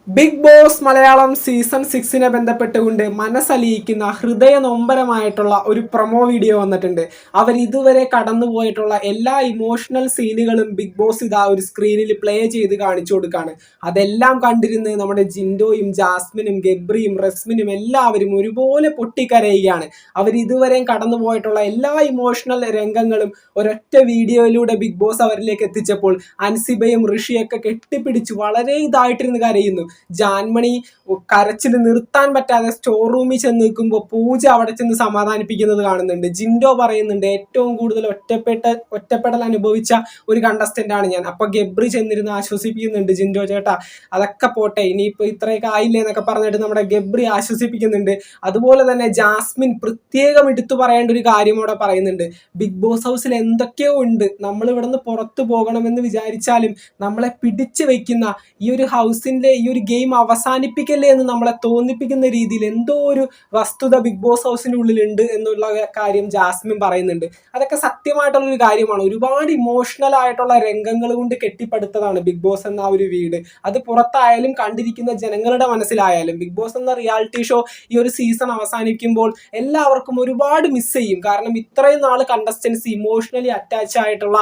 Big boss Malayalam season 6നെ ബന്ധപ്പെട്ടുകൊണ്ട് മനസ്സലിയിക്കുന്ന ഹൃദയ നൊമ്പരമായിട്ടുള്ള ഒരു പ്രൊമോ വീഡിയോ വന്നിട്ടുണ്ട്. അവർ ഇതുവരെ കടന്നുപോയിട്ടുള്ള എല്ലാ ഇമോഷണൽ സീനുകളും ബിഗ് ബോസ് ഇതാ ഒരു സ്ക്രീനിൽ പ്ലേ ചെയ്ത് കാണിച്ചു കൊടുക്കുകയാണ്. അതെല്ലാം കണ്ടിരുന്ന് നമ്മുടെ ജിൻഡോയും ജാസ്മിനും ഗബ്രിയും റസ്മിനും എല്ലാവരും ഒരുപോലെ പൊട്ടിക്കരയുകയാണ്. അവർ ഇതുവരെയും കടന്നുപോയിട്ടുള്ള എല്ലാ ഇമോഷണൽ രംഗങ്ങളും ഒരൊറ്റ വീഡിയോയിലൂടെ ബിഗ് ബോസ് അവരിലേക്ക് എത്തിച്ചപ്പോൾ അൻസിബയും ഋഷിയൊക്കെ കെട്ടിപ്പിടിച്ച് വളരെ ഇതായിട്ടിരുന്ന് കരയുന്നു. ജാൻമണി കരച്ചിൽ നിർത്താൻ പറ്റാതെ സ്റ്റോർ റൂമിൽ ചെന്ന് നിൽക്കുമ്പോൾ പൂജ അവിടെ ചെന്ന് സമാധാനിപ്പിക്കുന്നത് കാണുന്നുണ്ട്. ജിൻഡോ പറയുന്നുണ്ട് ഏറ്റവും കൂടുതൽ ഒറ്റപ്പെടൽ അനുഭവിച്ച ഒരു കണ്ടസ്റ്റന്റ് ആണ് ഞാൻ. അപ്പൊ ഗബ്രി ചെന്നിരുന്ന് ആശ്വസിപ്പിക്കുന്നുണ്ട്, ജിൻഡോ ചേട്ടാ അതൊക്കെ പോട്ടെ, ഇനിയിപ്പോ ഇത്രയൊക്കെ ആയില്ലേ എന്നൊക്കെ പറഞ്ഞിട്ട് നമ്മുടെ ഗബ്രി ആശ്വസിപ്പിക്കുന്നുണ്ട്. അതുപോലെ തന്നെ ജാസ്മിൻ പ്രത്യേകം എടുത്തു പറയേണ്ട ഒരു കാര്യം അവിടെ പറയുന്നുണ്ട്. ബിഗ് ബോസ് ഹൗസിൽ എന്തൊക്കെയോ ഉണ്ട്, നമ്മൾ ഇവിടുന്ന് പുറത്തു പോകണമെന്ന് വിചാരിച്ചാലും നമ്മളെ പിടിച്ചു വെക്കുന്ന ഈ ഒരു ഹൗസിന്റെ ഈ ഒരു ഗെയിം അവസാനിപ്പിക്കല്ലേ എന്ന് നമ്മളെ തോന്നിപ്പിക്കുന്ന രീതിയിൽ എന്തോ ഒരു വസ്തുത ബിഗ് ബോസ് ഹൗസിന്റെ ഉള്ളിലുണ്ട് എന്നുള്ള കാര്യം ജാസ്മിൻ പറയുന്നുണ്ട്. അതൊക്കെ സത്യമായിട്ടുള്ള ഒരു കാര്യമാണ്. ഒരുപാട് ഇമോഷണൽ ആയിട്ടുള്ള രംഗങ്ങൾ കൊണ്ട് കെട്ടിപ്പടുത്തതാണ് ബിഗ് ബോസ് എന്ന ഒരു വീട്. അത് പുറത്തായാലും കണ്ടിരിക്കുന്ന ജനങ്ങളുടെ മനസ്സിലായാലും ബിഗ് ബോസ് എന്ന റിയാലിറ്റി ഷോ ഈ ഒരു സീസൺ അവസാനിക്കുമ്പോൾ എല്ലാവർക്കും ഒരുപാട് മിസ് ചെയ്യും. കാരണം ഇത്രയും നാൾ കണ്ടസ്റ്റൻസ് ഇമോഷണലി അറ്റാച്ച് ആയിട്ടുള്ള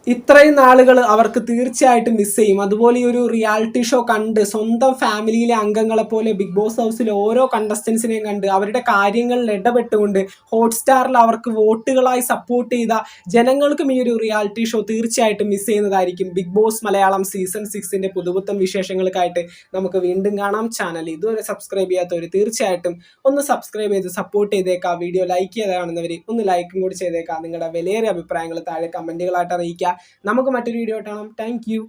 ഇത്രയും നാളുകൾ അവർക്ക് തീർച്ചയായിട്ടും മിസ് ചെയ്യും. അതുപോലെ ഈ ഒരു റിയാലിറ്റി ഷോ കണ്ട് സ്വന്തം ഫാമിലിയിലെ അംഗങ്ങളെ പോലെ ബിഗ് ബോസ് ഹൗസിലെ ഓരോ കണ്ടസ്റ്റൻസിനെയും കണ്ട് അവരുടെ കാര്യങ്ങളിൽ ഇടപെട്ടുകൊണ്ട് ഹോട്ട്സ്റ്റാറിൽ അവർക്ക് വോട്ടുകളായി സപ്പോർട്ട് ചെയ്ത ജനങ്ങൾക്കും ഈ ഒരു റിയാലിറ്റി ഷോ തീർച്ചയായിട്ടും മിസ് ചെയ്യുന്നതായിരിക്കും. ബിഗ് ബോസ് മലയാളം സീസൺ 6ന്റെ പുതുപുത്തൻ വിശേഷങ്ങൾക്കായിട്ട് നമുക്ക് വീണ്ടും കാണാം. ചാനൽ ഇതുവരെ സബ്സ്ക്രൈബ് ചെയ്യാത്തവർ തീർച്ചയായിട്ടും ഒന്ന് സബ്സ്ക്രൈബ് ചെയ്ത് സപ്പോർട്ട് ചെയ്തേക്കാം. വീഡിയോ ലൈക്ക് ചെയ്ത് കാണുന്നവർ ഒന്ന് ലൈക്കും കൂടി ചെയ്തേക്കാം. നിങ്ങളുടെ വിലയേറിയ അഭിപ്രായങ്ങൾ താഴെ കമന്റുകളായിട്ട് അറിയിക്കുക. നമുക്ക് മറ്റൊരു വീഡിയോ കാണാം. Thank you.